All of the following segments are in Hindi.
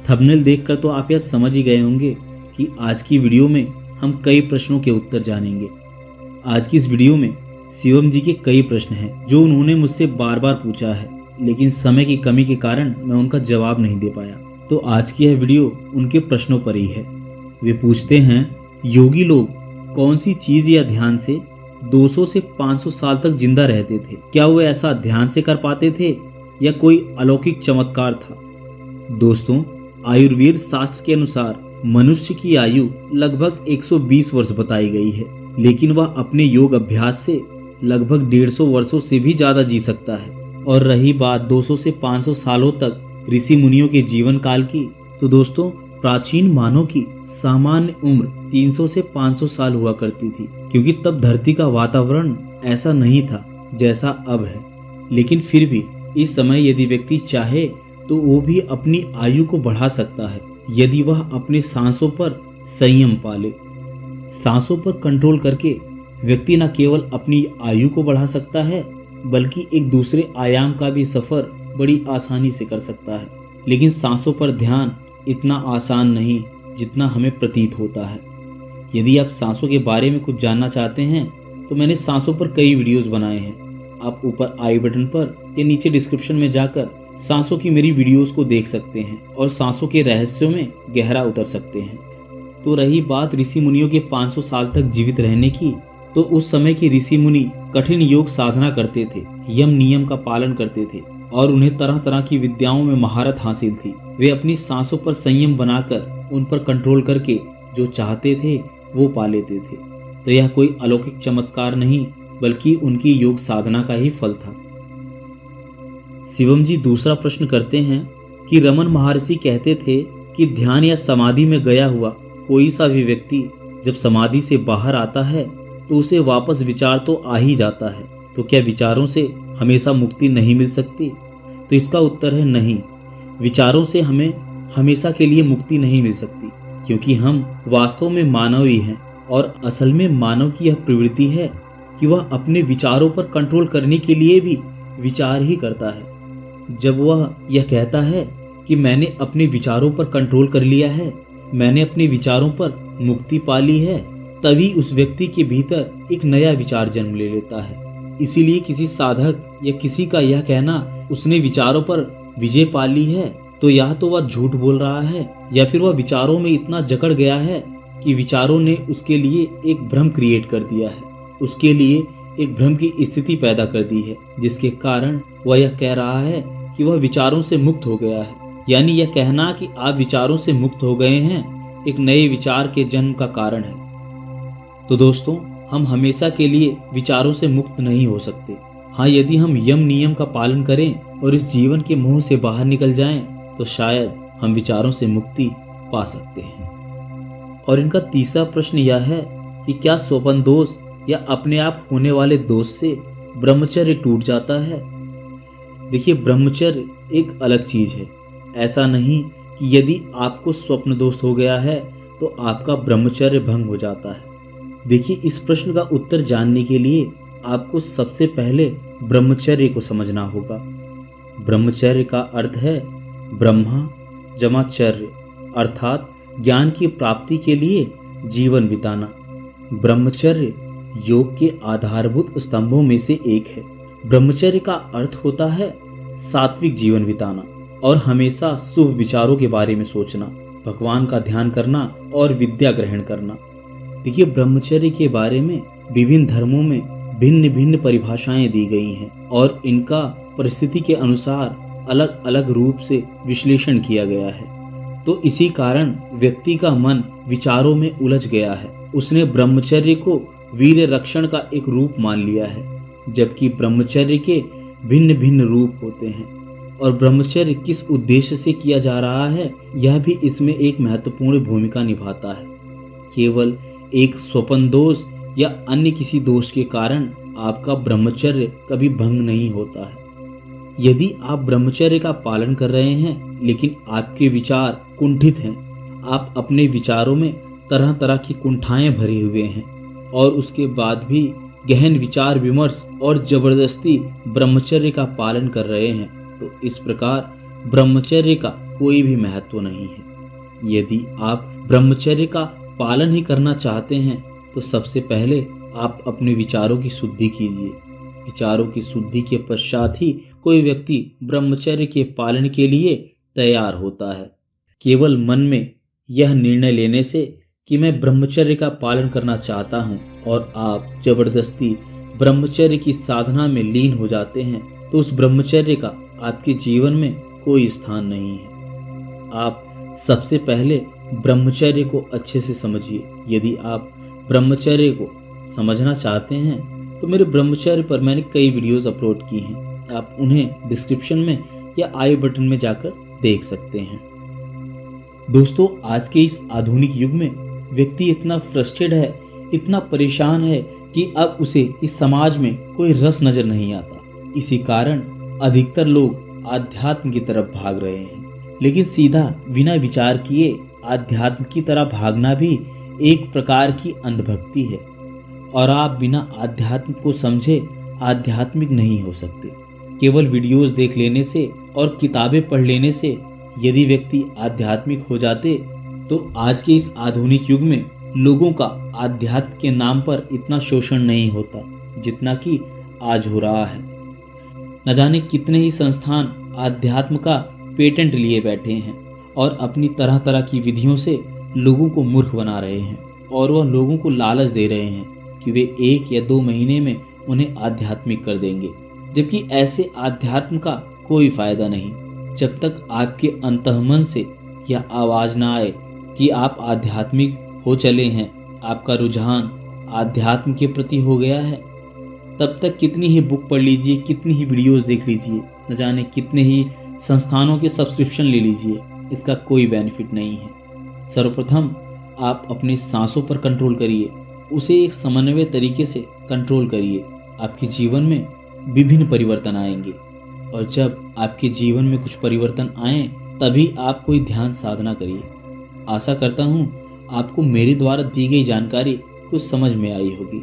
थंबनेल देखकर तो आप यह समझ ही गए होंगे कि आज की वीडियो में हम कई प्रश्नों के उत्तर जानेंगे। आज की इस वीडियो में शिवम जी के कई प्रश्न हैं जो उन्होंने मुझसे बार बार पूछा है, लेकिन समय की कमी के कारण मैं उनका जवाब नहीं दे पाया। तो आज की यह वीडियो उनके प्रश्नों पर ही है। वे पूछते हैं, योगी लोग कौन सी चीज या ध्यान से 200 से 500 साल तक जिंदा रहते थे? क्या वो ऐसा ध्यान से कर पाते थे या कोई अलौकिक चमत्कार था? दोस्तों, आयुर्वेद शास्त्र के अनुसार मनुष्य की आयु लगभग 120 वर्ष बताई गई है, लेकिन वह अपने योग अभ्यास से लगभग 150 वर्षों से भी ज्यादा जी सकता है। और रही बात 200 से 500 सालों तक ऋषि मुनियों के जीवन काल की, तो दोस्तों प्राचीन मानव की सामान्य उम्र 300 से 500 साल हुआ करती थी, क्योंकि तब धरती का वातावरण ऐसा नहीं था जैसा अब है। लेकिन फिर भी इस समय यदि व्यक्ति चाहे तो वो भी अपनी आयु को बढ़ा सकता है, यदि वह अपने सांसों पर संयम पाले। सांसों पर कंट्रोल करके व्यक्ति न केवल अपनी आयु को बढ़ा सकता है, बल्कि एक दूसरे आयाम का भी सफर बड़ी आसानी से कर सकता है। लेकिन सांसों पर ध्यान इतना आसान नहीं जितना हमें प्रतीत होता है। यदि आप सांसों के बारे में कुछ जानना चाहते हैं तो मैंने सांसों पर कई वीडियोस बनाए हैं। आप ऊपर आई बटन पर या नीचे डिस्क्रिप्शन में जाकर सांसों की मेरी वीडियोस को देख सकते हैं और सांसों के रहस्यों में गहरा उतर सकते हैं। तो रही बात ऋषि मुनियों के 500 साल तक जीवित रहने की, तो उस समय के ऋषि मुनि कठिन योग साधना करते थे, यम नियम का पालन करते थे और उन्हें तरह तरह की विद्याओं में महारत हासिल थी। वे अपनी सांसों पर संयम बनाकर उन पर कंट्रोल करके जो चाहते थे वो पा लेते थे। तो यह कोई अलौकिक चमत्कार नहीं, बल्कि उनकी योग साधना का ही फल था। शिवम जी दूसरा प्रश्न करते हैं कि रमन महर्षि कहते थे कि ध्यान या समाधि में गया हुआ कोई सा भी व्यक्ति जब समाधि से बाहर आता है तो उसे वापस विचार तो आ ही जाता है। तो क्या विचारों से हमेशा मुक्ति नहीं मिल सकती? तो इसका उत्तर है नहीं। विचारों से हमें हमेशा के लिए मुक्ति नहीं मिल सकती, क्योंकि हम वास्तव में मानव ही हैं और असल में मानव की यह प्रवृत्ति है कि वह अपने विचारों पर कंट्रोल करने के लिए भी विचार ही करता है। जब वह यह कहता है कि मैंने अपने विचारों पर कंट्रोल कर लिया है, मैंने अपने विचारों पर मुक्ति पा ली है, तभी उस व्यक्ति के भीतर एक नया विचार जन्म ले लेता है। इसीलिए किसी साधक या किसी का यह कहना उसने विचारों पर विजय पा ली है, तो या तो वह झूठ बोल रहा है या फिर वह विचारों में इतना जकड़ गया है कि विचारों ने उसके लिए एक भ्रम क्रिएट कर दिया है, उसके लिए एक भ्रम की स्थिति पैदा कर दी है, जिसके कारण वह यह कह रहा है कि वह विचारों से मुक्त हो गया है। यानी यह कहना कि आप विचारों से मुक्त हो गए हैं एक नए विचार के जन्म का कारण है। तो दोस्तों, हम हमेशा के लिए विचारों से मुक्त नहीं हो सकते। हाँ, यदि हम यम नियम का पालन करें और इस जीवन के मोह से बाहर निकल जाएं, तो शायद हम विचारों से मुक्ति पा सकते हैं। और इनका तीसरा प्रश्न यह है कि क्या स्वप्न दोष या अपने आप होने वाले दोष से ब्रह्मचर्य टूट जाता है? देखिए, ब्रह्मचर्य एक अलग चीज है। ऐसा नहीं कि यदि आपको स्वप्न दोष हो गया है तो आपका ब्रह्मचर्य भंग हो जाता है। देखिए, इस प्रश्न का उत्तर जानने के लिए आपको सबसे पहले ब्रह्मचर्य को समझना होगा। ब्रह्मचर्य का अर्थ है ब्रह्मा जमा चर्य, अर्थात ज्ञान की प्राप्ति के लिए जीवन बिताना। ब्रह्मचर्य योग के आधारभूत स्तंभों में से एक है। ब्रह्मचर्य का अर्थ होता है सात्विक जीवन बिताना और हमेशा शुभ विचारों के बारे में सोचना, भगवान का ध्यान करना और विद्या ग्रहण करना। देखिए, ब्रह्मचर्य के बारे में विभिन्न धर्मों में भिन्न भिन्न परिभाषाएं दी गई हैं और इनका परिस्थिति के अनुसार अलग अलग रूप से विश्लेषण किया गया है। तो इसी कारण व्यक्ति का मन विचारों में उलझ गया है। उसने ब्रह्मचर्य को वीर रक्षण का एक रूप मान लिया है, जबकि ब्रह्मचर्य के भिन्न भिन्न रूप होते हैं। और ब्रह्मचर्य किस उद्देश्य से किया जा रहा है, यह भी इसमें एक महत्वपूर्ण भूमिका निभाता है। केवल एक स्वप्न दोष या अन्य किसी दोष के कारण आपका ब्रह्मचर्य कभी भंग नहीं होता है। यदि आप ब्रह्मचर्य का पालन कर रहे हैं लेकिन आपके विचार कुंठित हैं, आप अपने विचारों में तरह तरह की कुंठाएं भरे हुए हैं और उसके बाद भी गहन विचार विमर्श और जबरदस्ती ब्रह्मचर्य का पालन कर रहे हैं, तो इस प्रकार ब्रह्मचर्य का कोई भी महत्व नहीं है। यदि आप ब्रह्मचर्य का पालन ही करना चाहते हैं तो सबसे पहले आप अपने विचारों की शुद्धि कीजिए। विचारों की शुद्धि के पश्चात ही कोई व्यक्ति ब्रह्मचर्य के पालन के लिए तैयार होता है। केवल मन में यह निर्णय लेने से कि मैं ब्रह्मचर्य का पालन करना चाहता हूँ और आप जबरदस्ती ब्रह्मचर्य की साधना में लीन हो जाते हैं तो उस ब्रह्मचर्य का आपके जीवन में कोई स्थान नहीं है। आप सबसे पहले ब्रह्मचर्य को अच्छे से समझिए। यदि आप ब्रह्मचर्य को समझना चाहते हैं तो मेरे ब्रह्मचर्य पर मैंने कई वीडियोस अपलोड की हैं, आप उन्हें डिस्क्रिप्शन में या आई बटन में जाकर देख सकते हैं। दोस्तों, आज के इस आधुनिक युग में व्यक्ति इतना फ्रस्ट्रेटेड है, इतना परेशान है कि अब उसे इस समाज में कोई रस नजर नहीं आता। इसी कारण अधिकतर लोग आध्यात्म की तरफ भाग रहे हैं, लेकिन सीधा बिना विचार किए आध्यात्म की तरफ भागना भी एक प्रकार की अंधभक्ति है और आप बिना आध्यात्म को समझे आध्यात्मिक नहीं हो सकते। केवल वीडियोस देख लेने से और किताबें पढ़ लेने से यदि व्यक्ति आध्यात्मिक हो जाते तो आज के इस आधुनिक युग में लोगों का आध्यात्म के नाम पर इतना शोषण नहीं होता जितना कि आज हो रहा है। न जाने कितने ही संस्थान आध्यात्म का पेटेंट लिए बैठे हैं और अपनी तरह तरह की विधियों से लोगों को मूर्ख बना रहे हैं और वह लोगों को लालच दे रहे हैं कि वे 1 या 2 महीने में उन्हें आध्यात्मिक कर देंगे, जबकि ऐसे आध्यात्म का कोई फायदा नहीं जब तक आपके अंतःमन से यह आवाज़ ना आए कि आप आध्यात्मिक हो चले हैं, आपका रुझान आध्यात्म के प्रति हो गया है। तब तक कितनी ही बुक पढ़ लीजिए, कितनी ही वीडियोस देख लीजिए, न जाने कितने ही संस्थानों के सब्सक्रिप्शन ले लीजिए, इसका कोई बेनिफिट नहीं है। सर्वप्रथम आप अपनी सांसों पर कंट्रोल करिए, उसे एक समन्वय तरीके से कंट्रोल करिए। आपके जीवन में विभिन्न परिवर्तन आएंगे और जब आपके जीवन में कुछ परिवर्तन आए तभी आप कोई ध्यान साधना करिए। आशा करता हूँ आपको मेरे द्वारा दी गई जानकारी कुछ समझ में आई होगी।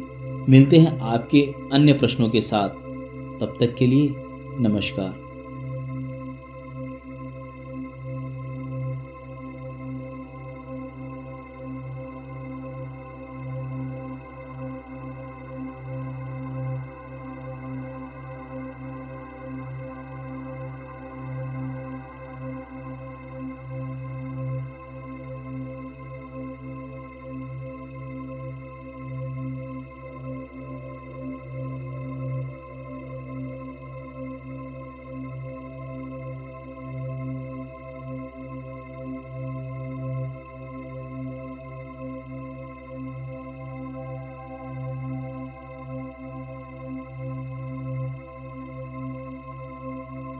मिलते हैं आपके अन्य प्रश्नों के साथ, तब तक के लिए नमस्कार।